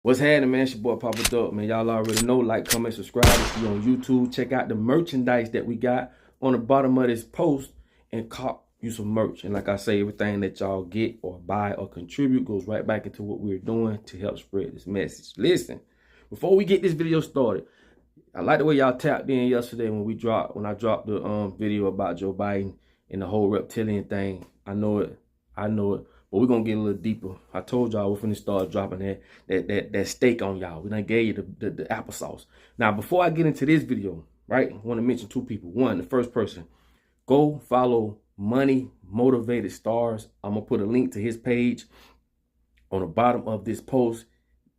What's happening, man? It's your boy Papa Duck, man. Y'all already know. Like, comment, subscribe if you on YouTube. Check out the merchandise that we got on the bottom of this post and cop you some merch. And like I say, everything that y'all get or buy or contribute goes right back into what we're doing to help spread this message. Listen, before we get this video started, I like the way y'all tapped in yesterday when I dropped the video about Joe Biden and the whole reptilian thing. I know it. But we're gonna get a little deeper. I told y'all we're finna start dropping that steak on y'all. We done gave you the applesauce. Now, before I get into this video, right, I want to mention two people. One, the first person, go follow Money Motivated Stars. I'm gonna put a link to his page on the bottom of this post.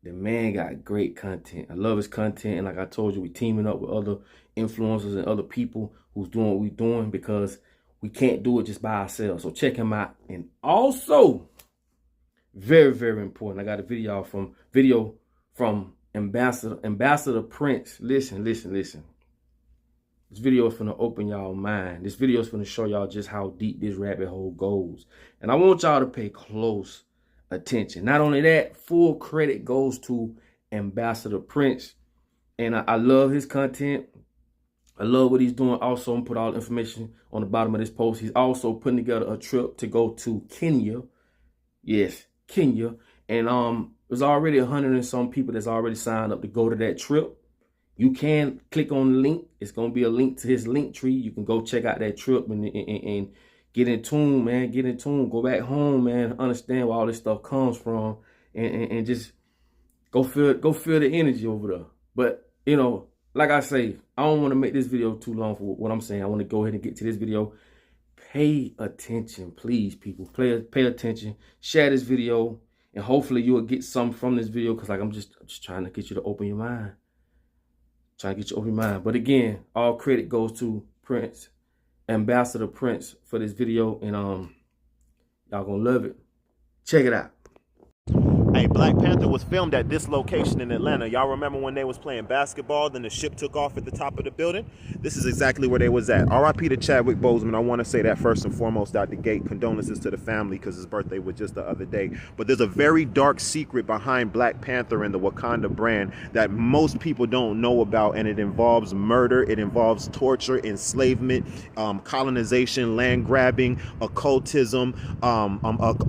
The man got great content. I love his content, and like I told you, we teaming up with other influencers and other people who's doing what we're doing because we can't do it just by ourselves. So check him out. And also, very, very important, I got a video from Ambassador Prince. Listen. This video is gonna open y'all mind. This video is gonna show y'all just how deep this rabbit hole goes. And I want y'all to pay close attention. Not only that, full credit goes to Ambassador Prince. And I love his content. I love what he's doing. Also, I'm gonna put all the information on the bottom of this post. He's also putting together a trip to go to Kenya. Yes, Kenya. And there's already 100 and some people that's already signed up to go to that trip. You can click on the link. It's gonna be a link to his link tree. You can go check out that trip and get in tune, man. Get in tune. Go back home, man. Understand where all this stuff comes from, and just go feel the energy over there. But you know, like I say, I don't want to make this video too long for what I'm saying. I want to go ahead and get to this video. Pay attention, please, people. Pay attention. Share this video, and hopefully you will get something from this video. Cause like I'm just trying to get you to open your mind. But again, all credit goes to Prince, Ambassador Prince, for this video, and y'all gonna love it. Check it out. Hey, Black Panther was filmed at this location in Atlanta. Y'all remember when they was playing basketball, then the ship took off at the top of the building? This is exactly where they was at. RIP to Chadwick Boseman. I want to say that first and foremost out the gate. Condolences to the family because his birthday was just the other day. But there's a very dark secret behind Black Panther and the Wakanda brand that most people don't know about, and it involves murder, it involves torture, enslavement, colonization, land grabbing, occultism,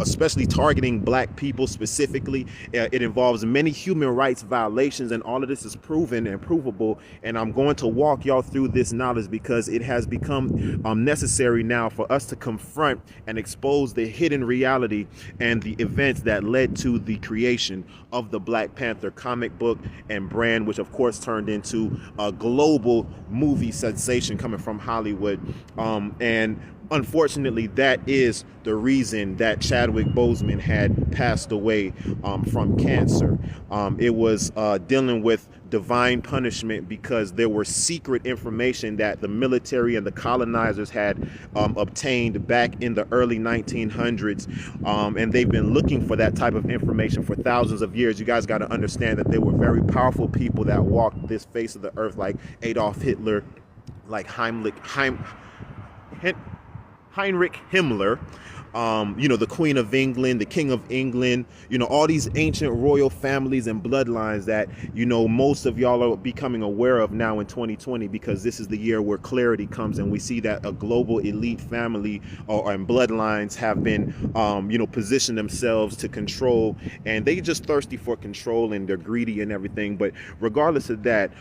especially targeting black people specifically. It involves many human rights violations, and all of this is proven and provable. And I'm going to walk y'all through this knowledge because it has become necessary now for us to confront and expose the hidden reality and the events that led to the creation of the Black Panther comic book and brand, which of course turned into a global movie sensation coming from Hollywood. And unfortunately, that is the reason that Chadwick Boseman had passed away from cancer. It was dealing with divine punishment because there were secret information that the military and the colonizers had obtained back in the early 1900s. And they've been looking for that type of information for thousands of years. You guys got to understand that there were very powerful people that walked this face of the earth, like Adolf Hitler, like Heinrich Himmler, the Queen of England, the King of England, all these ancient royal families and bloodlines that, most of y'all are becoming aware of now in 2020, because this is the year where clarity comes and we see that a global elite family and bloodlines have been, positioned themselves to control, and they just thirsty for control and they're greedy and everything. But regardless of that,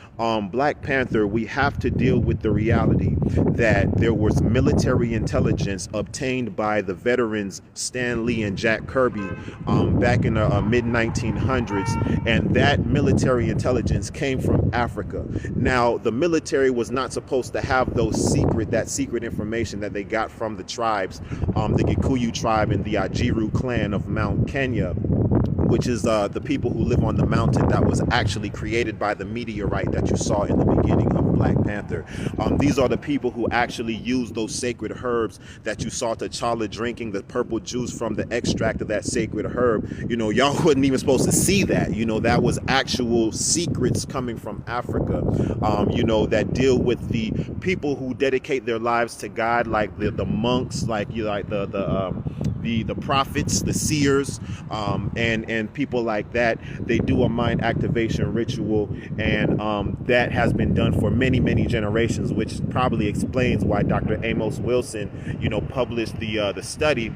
Black Panther, we have to deal with the reality that there was military intelligence obtained by the veterans Stan Lee and Jack Kirby back in the mid-1900s, and that military intelligence came from Africa. Now, the military was not supposed to have that secret information that they got from the tribes, the Gikuyu tribe and the Ajiru clan of Mount Kenya, which is the people who live on the mountain that was actually created by the meteorite that you saw in the beginning of Black Panther. These are the people who actually use those sacred herbs that you saw T'Challa drinking, the purple juice from the extract of that sacred herb. Y'all wasn't even supposed to see that. That was actual secrets coming from Africa, that deal with the people who dedicate their lives to God, like the monks, like the the prophets, the seers, and people like that. They do a mind activation ritual, and that has been done for many, many generations, which probably explains why Dr. Amos Wilson, published the study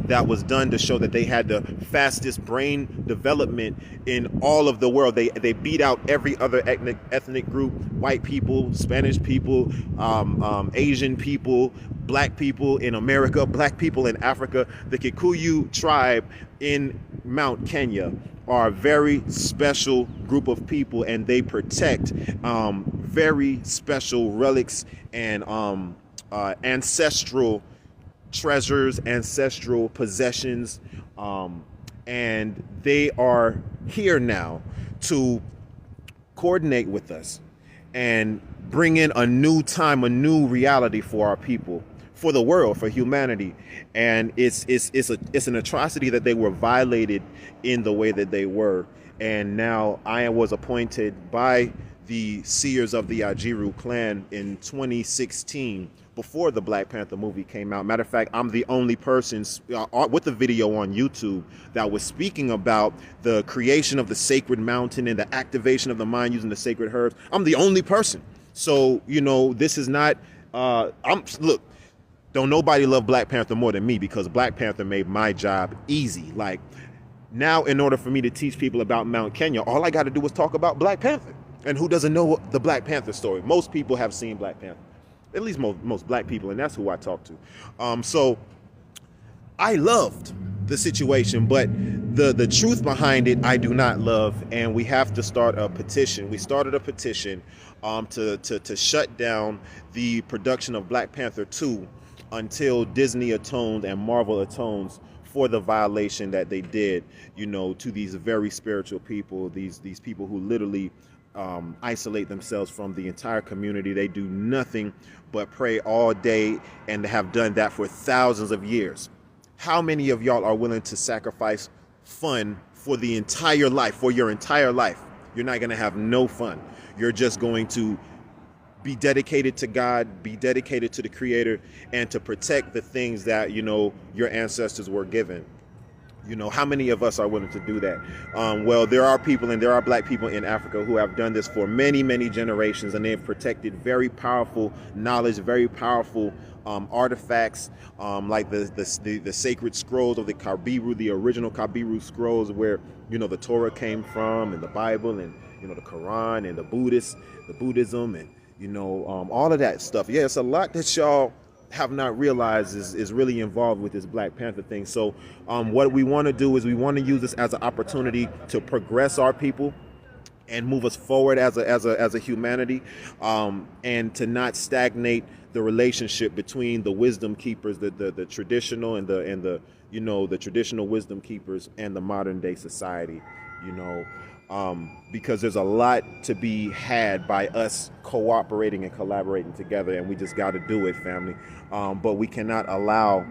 that was done to show that they had the fastest brain development in all of the world. They beat out every other ethnic group: white people, Spanish people, Asian people, black people in America, black people in Africa. The Kikuyu tribe in Mount Kenya are a very special group of people, and they protect very special relics and ancestral treasures, ancestral possessions, and they are here now to coordinate with us and bring in a new time, a new reality for our people, for the world, for humanity. And it's an atrocity that they were violated in the way that they were. And now I was appointed by the seers of the Ajiru clan in 2016, before the Black Panther movie came out. Matter of fact, I'm the only person with a video on YouTube that was speaking about the creation of the sacred mountain and the activation of the mind using the sacred herbs. I'm the only person. So, this is not, look, don't nobody love Black Panther more than me, because Black Panther made my job easy. Like, now, in order for me to teach people about Mount Kenya, all I got to do is talk about Black Panther. And who doesn't know the Black Panther story? Most people have seen Black Panther. At least most black people, and that's who I talk to. So I loved the situation, but the truth behind it, I do not love, and we have to start a petition. We started a petition to shut down the production of Black Panther 2 until Disney atones and Marvel atones for the violation that they did, to these very spiritual people, these people who literally isolate themselves from the entire community. They do nothing but pray all day, and have done that for thousands of years. How many of y'all are willing to sacrifice fun for the entire life, for your entire life? You're not going to have no fun. You're just going to be dedicated to God, be dedicated to the Creator, and to protect the things that, your ancestors were given. How many of us are willing to do that? Well, there are people, and there are black people in Africa who have done this for many, many generations, and they have protected very powerful knowledge, very powerful artifacts, like the sacred scrolls of the Kabiru, the original Kabiru scrolls, where the Torah came from, and the Bible, and the Quran, and the Buddhism, and all of that stuff. Yeah, it's a lot that y'all have not realized is really involved with this Black Panther thing. So what we want to do is we want to use this as an opportunity to progress our people and move us forward as a humanity, and to not stagnate the relationship between the wisdom keepers, the traditional and the traditional wisdom keepers, and the modern day society, because there's a lot to be had by us cooperating and collaborating together, and we just got to do it, family. But we cannot allow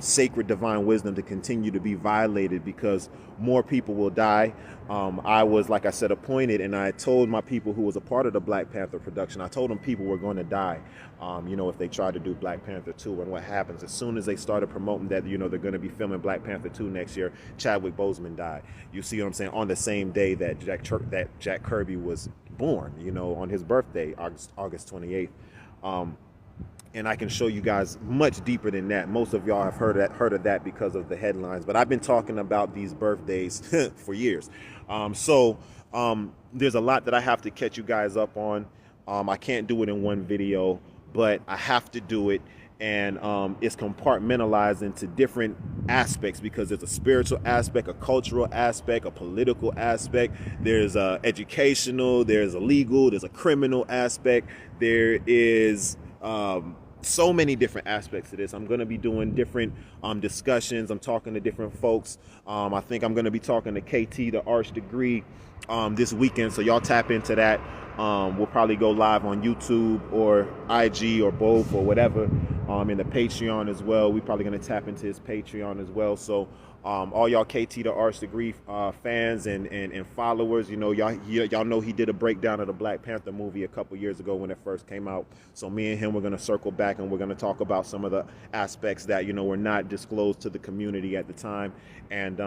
sacred divine wisdom to continue to be violated, because more people will die. I was, like I said, appointed, and I told my people who was a part of the Black Panther production, I told them people were going to die, if they tried to do Black Panther 2. And what happens, as soon as they started promoting that, they're going to be filming Black Panther 2 next year, Chadwick Boseman died. You see what I'm saying? On the same day that Jack Kirby was born, on his birthday, August 28th. And I can show you guys much deeper than that. Most of y'all have heard of that because of the headlines, but I've been talking about these birthdays for years. So there's a lot that I have to catch you guys up on. I can't do it in one video, but I have to do it. And it's compartmentalized into different aspects, because there's a spiritual aspect, a cultural aspect, a political aspect. There's a educational, there's a legal, there's a criminal aspect. There is so many different aspects to this. I'm going to be doing different discussions. I'm talking to different folks. I think I'm going to be talking to KT, the Arch Degree, this weekend. So y'all tap into that. We'll probably go live on YouTube or IG or both or whatever, in the Patreon as well. We're probably going to tap into his Patreon as well. So All y'all KT to Arts Degree fans and followers, you know, y'all know he did a breakdown of the Black Panther movie a couple years ago when it first came out. So me and him, we're going to circle back and we're going to talk about some of the aspects that, you know, were not disclosed to the community at the time. And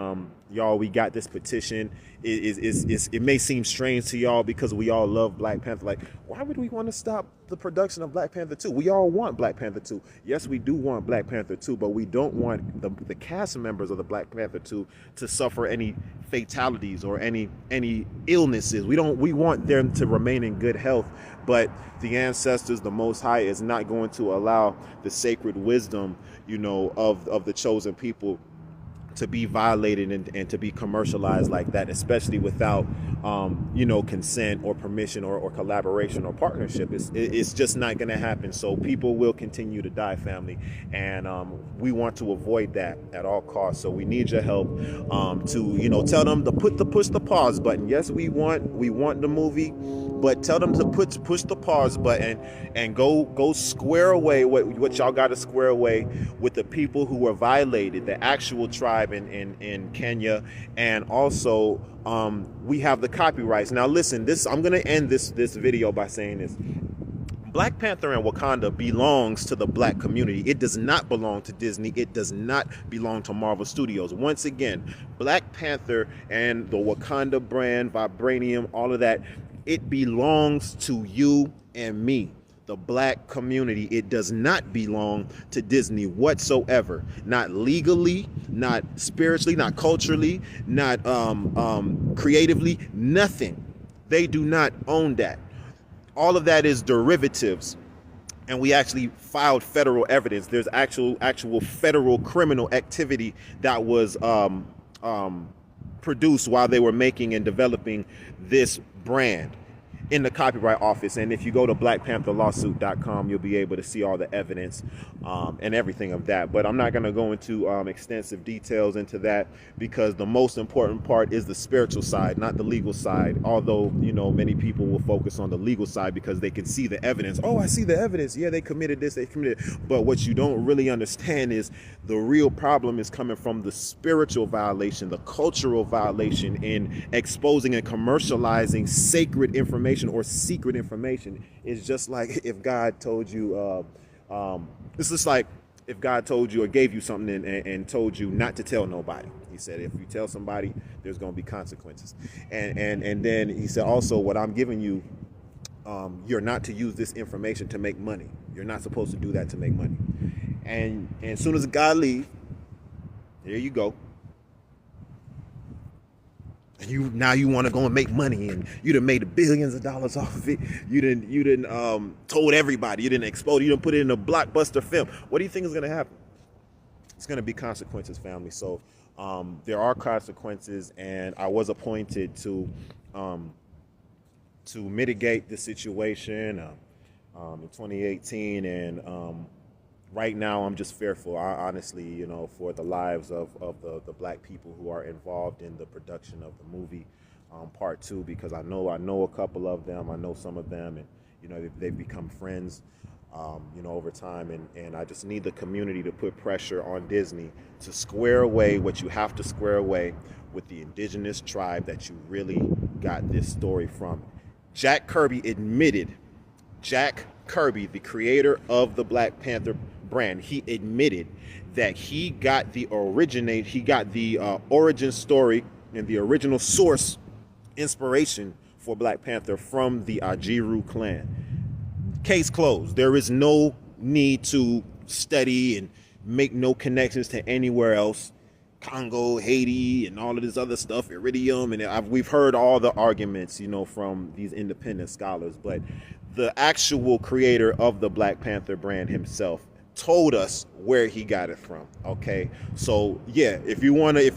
y'all, we got this petition. It may seem strange to y'all because we all love Black Panther. Like, why would we want to stop the production of Black Panther 2? We all want Black Panther 2. Yes, we do want Black Panther 2, but we don't want the cast members of the Black Panther 2 to suffer any fatalities or any illnesses. We want them to remain in good health, but the ancestors, the Most High, is not going to allow the sacred wisdom, you know, of the chosen people to be violated and to be commercialized like that, especially without you know, consent or permission or collaboration or partnership. It's just not going to happen. So people will continue to die, family, and we want to avoid that at all costs. So we need your help to, you know, tell them to push the pause button. Yes, we want the movie, but tell them to push the pause button and go square away what y'all got to square away with the people who were violated, the actual tribe in Kenya, and also we have the copyrights. Now listen, I'm gonna end this video by saying this. Black Panther and Wakanda belongs to the Black community. It does not belong to Disney. It does not belong to Marvel Studios. Once again, Black Panther and the Wakanda brand, Vibranium, all of that, it belongs to you and me, the Black community. It does not belong to Disney whatsoever. Not legally, not spiritually, not culturally, not creatively, nothing. They do not own that. All of that is derivatives. And we actually filed federal evidence. There's actual federal criminal activity that was produced while they were making and developing this brand in the Copyright Office. And if you go to blackpantherlawsuit.com, you'll be able to see all the evidence and everything of that. But I'm not going to go into extensive details into that, because the most important part is the spiritual side, not the legal side. Although, you know, many people will focus on the legal side because they can see the evidence. Oh, I see the evidence. Yeah, they committed this, they committed. But what you don't really understand is the real problem is coming from the spiritual violation, the cultural violation in exposing and commercializing sacred information or secret information. Is just like if God told you, it's just like if God told you or gave you something and told you not to tell nobody. He said, if you tell somebody, there's going to be consequences. And then he said, also, what I'm giving you, you're not to use this information to make money. You're not supposed to do that to make money. And as soon as God leaves, there you go. And now you want to go and make money, and you done made billions of dollars off of it. You didn't told everybody. You didn't expose. You didn't put it in a blockbuster film. What do you think is going to happen? It's going to be consequences, family. So there are consequences, and I was appointed to mitigate the situation in 2018, and right now I'm just fearful, honestly, you know, for the lives of the Black people who are involved in the production of the movie part 2, because I know a couple of them. I know some of them, and you know, they've become friends you know, over time, and I just need the community to put pressure on Disney to square away what you have to square away with the indigenous tribe that you really got this story from. Jack Kirby, the creator of the Black Panther brand, he admitted that he got the origin story and the original source inspiration for Black Panther from the Ajiru clan. Case closed. There is no need to study and make no connections to anywhere else. Congo, Haiti, and all of this other stuff, Iridium, and we've heard all the arguments, you know, from these independent scholars, but the actual creator of the Black Panther brand himself told us where he got it from. Okay, so yeah, if you want a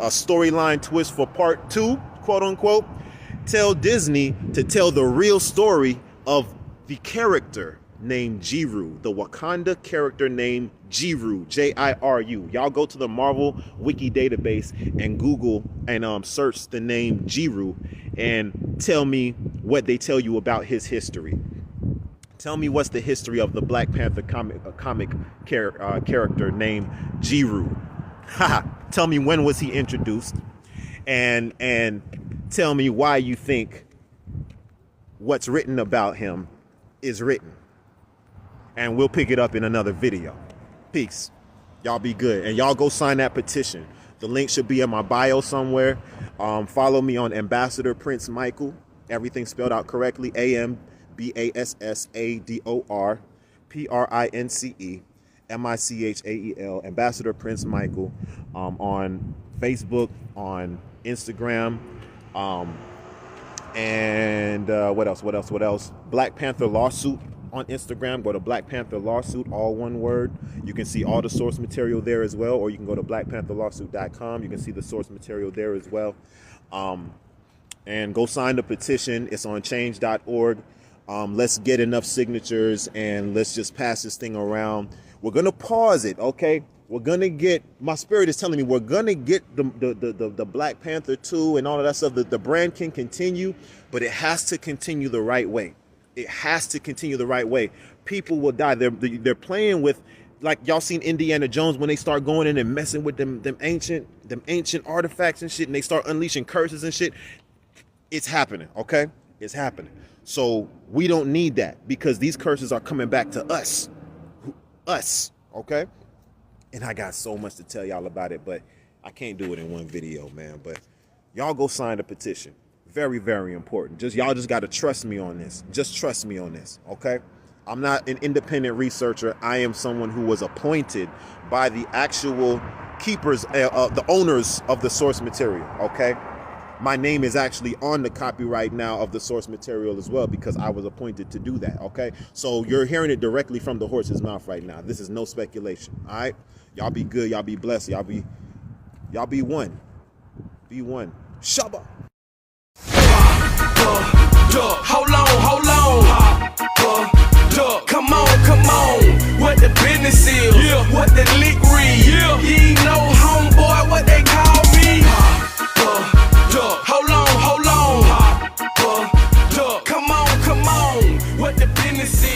storyline twist for part 2, quote unquote, tell Disney to tell the real story of the character named Jiru, the Wakanda character named Jiru, Jiru. Y'all go to the Marvel Wiki database and Google and search the name Jiru and tell me what they tell you about his history. Tell me what's the history of the Black Panther comic character named Jiru. Haha. Tell me when was he introduced, and tell me why you think what's written about him is written. And we'll pick it up in another video. Peace. Y'all be good. And y'all go sign that petition. The link should be in my bio somewhere. Follow me on Ambassador Prince Michael. Everything spelled out correctly. AMBASSADOR PRINCE MICHAEL. Ambassador Prince Michael. On Facebook, on Instagram. And what else? Black Panther Lawsuit on Instagram. Go to Black Panther Lawsuit, all one word. You can see all the source material there as well, or you can go to blackpantherlawsuit.com. You can see the source material there as well. And go sign the petition. It's on change.org. Let's get enough signatures and let's just pass this thing around. We're gonna pause it, okay? We're gonna get, my spirit is telling me we're gonna get the Black Panther 2 and all of that stuff. The brand can continue, but it has to continue the right way. It has to continue the right way. People will die. They're playing with, like y'all seen Indiana Jones when they start going in and messing with them ancient artifacts and shit, and they start unleashing curses and shit. It's happening, okay? It's happening. So we don't need that, because these curses are coming back to us, okay? And I got so much to tell y'all about it, but I can't do it in one video, man. But y'all go sign the petition. Very, very important. Y'all just got to trust me on this. Just trust me on this, okay? I'm not an independent researcher. I am someone who was appointed by the actual keepers, the owners of the source material, okay? My name is actually on the copyright now of the source material as well, because I was appointed to do that, okay? So you're hearing it directly from the horse's mouth right now. This is no speculation, all right? Y'all be good. Y'all be blessed. Y'all be one. Be one. Shabba. Hold on. Come on. What the business is? Yeah. What the lick read? Yeah. You ain't know, homeboy, what they call me. Hold on. Come on. What the business is?